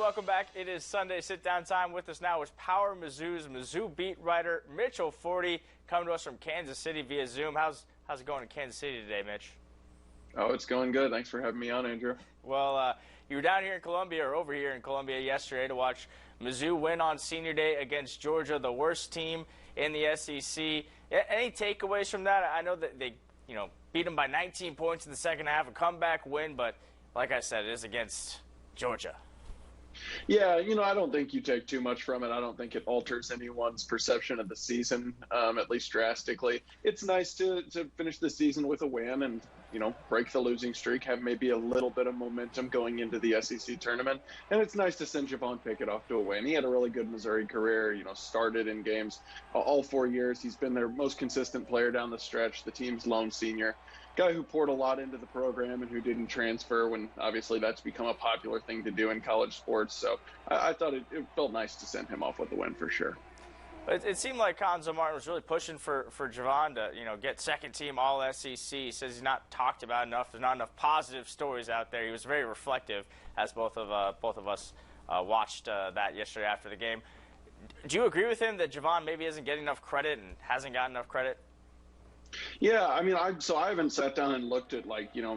welcome back. It is Sunday sit-down time. With us now is Power Mizzou's Mizzou beat writer Mitchell Forde, coming to us from Kansas City via Zoom. How's it going in Kansas City today, Mitch? Oh, it's going good. Thanks for having me on, Andrew. Well, you were down here in Columbia, or over here in Columbia yesterday to watch Mizzou win on Senior Day against Georgia, the worst team in the SEC. Any takeaways from that? I know that they, beat them by 19 points in the second half, a comeback win, but like I said, it is against Georgia. Yeah, I don't think you take too much from it. I don't think it alters anyone's perception of the season, at least drastically. It's nice to finish the season with a win and, break the losing streak, have maybe a little bit of momentum going into the SEC tournament. And it's nice to send Javon off to a win. He had a really good Missouri career, started in games all 4 years. He's been their most consistent player down the stretch, the team's lone senior. Guy who poured a lot into the program and who didn't transfer when obviously that's become a popular thing to do in college sports. So I thought it felt nice to send him off with a win for sure. It seemed like Cuonzo Martin was really pushing for Javon to, get second team all SEC. He says he's not talked about enough. There's not enough positive stories out there. He was very reflective, as both of us watched that yesterday after the game. Do you agree with him that Javon maybe isn't getting enough credit and hasn't gotten enough credit? Yeah, I mean, I haven't sat down and looked at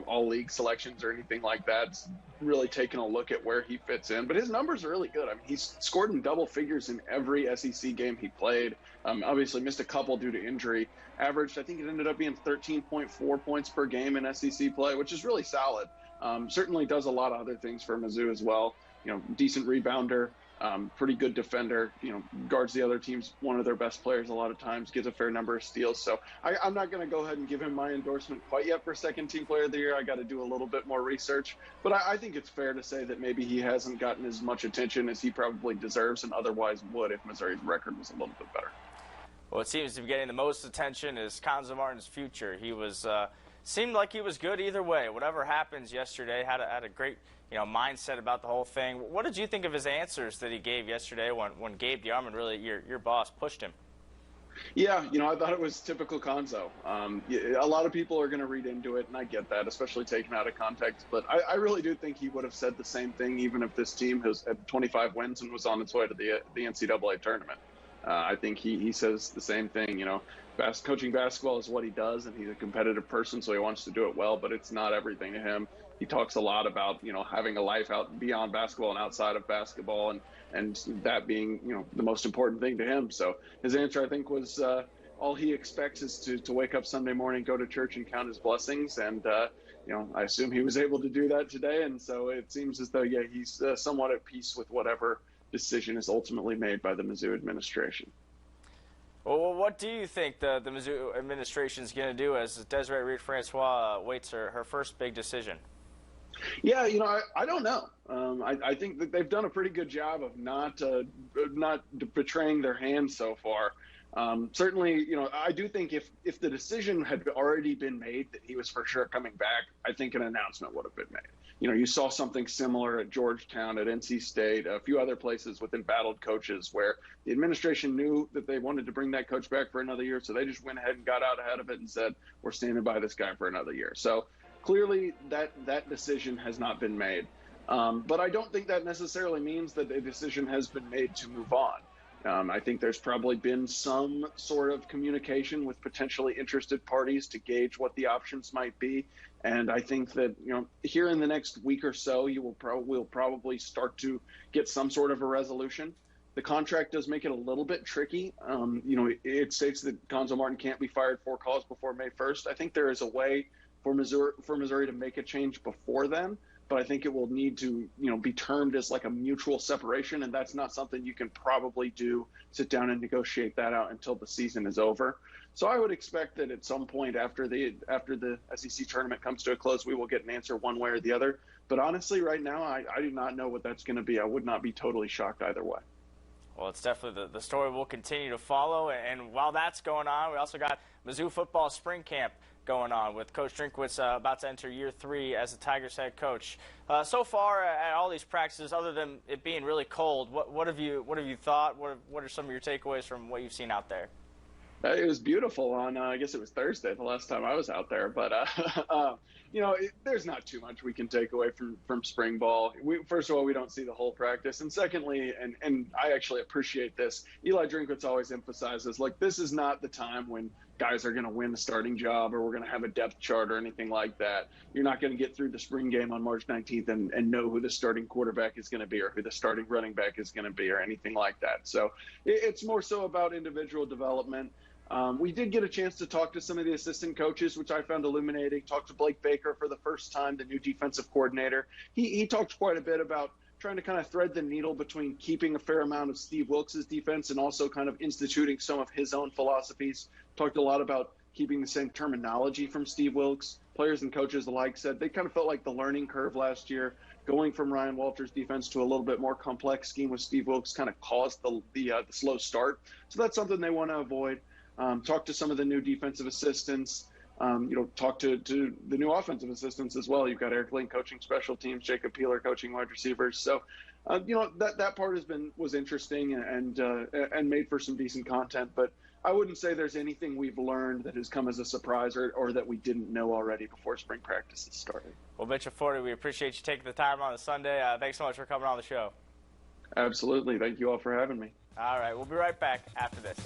all league selections or anything like that. It's really taken a look at where he fits in, but his numbers are really good. I mean, he's scored in double figures in every SEC game he played. Obviously missed a couple due to injury. Averaged, I think it ended up being 13.4 points per game in SEC play, which is really solid. Certainly does a lot of other things for Mizzou as well. Decent rebounder. Pretty good defender, guards the other team's one of their best players a lot of times, gets a fair number of steals. So I'm not going to go ahead and give him my endorsement quite yet for second team player of the year. I got to do a little bit more research, but I think it's fair to say that maybe he hasn't gotten as much attention as he probably deserves and otherwise would if Missouri's record was a little bit better. Well, it seems to be getting the most attention is Cuonzo Martin's future. He was seemed like he was good either way. Whatever happens yesterday, had a great mindset about the whole thing. What did you think of his answers that he gave yesterday when Gabe DeArmond, really your boss, pushed him? Yeah, I thought it was typical Cuonzo. A lot of people are going to read into it, and I get that, especially taken out of context. But I really do think he would have said the same thing even if this team had 25 wins and was on its way to the NCAA tournament. I think he says the same thing. Coaching basketball is what he does, and he's a competitive person, so he wants to do it well, but it's not everything to him. He talks a lot about, having a life out beyond basketball and outside of basketball, and that being, the most important thing to him. So his answer, I think, was all he expects is to wake up Sunday morning, go to church, and count his blessings. And, I assume he was able to do that today. And so it seems as though, he's somewhat at peace with whatever decision is ultimately made by the Mizzou administration. Well, what do you think the Mizzou administration is going to do as Desiree Reed-Francois waits her first big decision? Yeah, I don't know. I think that they've done a pretty good job of not betraying their hand so far. Certainly, I do think if the decision had already been made that he was for sure coming back, I think an announcement would have been made. You saw something similar at Georgetown, at NC State, a few other places with embattled coaches where the administration knew that they wanted to bring that coach back for another year. So they just went ahead and got out ahead of it and said, we're standing by this guy for another year. So clearly that decision has not been made. But I don't think that necessarily means that a decision has been made to move on. I think there's probably been some sort of communication with potentially interested parties to gauge what the options might be. And I think that, here in the next week or so, we'll probably start to get some sort of a resolution. The contract does make it a little bit tricky. It states that Cuonzo Martin can't be fired 4 calls before May 1st. I think there is a way for Missouri to make a change before then, but I think it will need to, be termed as like a mutual separation, and that's not something you can probably sit down and negotiate that out until the season is over. So I would expect that at some point after the SEC tournament comes to a close, we will get an answer one way or the other. But honestly, right now, I do not know what that's going to be. I would not be totally shocked either way. Well, it's definitely the story we'll continue to follow. And while that's going on, we also got Mizzou football spring camp going on with Coach Drinkwitz about to enter year 3 as the Tigers head coach. So far at all these practices, other than it being really cold, what have you thought? What are some of your takeaways from what you've seen out there? It was beautiful on, I guess it was Thursday, the last time I was out there. But, there's not too much we can take away from spring ball. First of all, we don't see the whole practice. And secondly, and I actually appreciate this, Eli Drinkwitz always emphasizes, like, this is not the time when guys are going to win the starting job or we're going to have a depth chart or anything like that. You're not going to get through the spring game on March 19th and know who the starting quarterback is going to be or who the starting running back is going to be or anything like that. So it's more so about individual development. We did get a chance to talk to some of the assistant coaches, which I found illuminating. Talked to Blake Baker for the first time, the new defensive coordinator. He talked quite a bit about trying to kind of thread the needle between keeping a fair amount of Steve Wilkes' defense and also kind of instituting some of his own philosophies. Talked a lot about keeping the same terminology from Steve Wilkes. Players and coaches alike said they kind of felt like the learning curve last year, going from Ryan Walters' defense to a little bit more complex scheme with Steve Wilkes kind of caused the slow start. So that's something they want to avoid. Talk to some of the new defensive assistants. Talk to the new offensive assistants as well. You've got Eric Link coaching special teams, Jacob Peeler coaching wide receivers. So, that part was interesting and made for some decent content. But I wouldn't say there's anything we've learned that has come as a surprise or that we didn't know already before spring practices started. Well, Mitchell Forde, we appreciate you taking the time on a Sunday. Thanks so much for coming on the show. Absolutely. Thank you all for having me. All right, we'll be right back after this.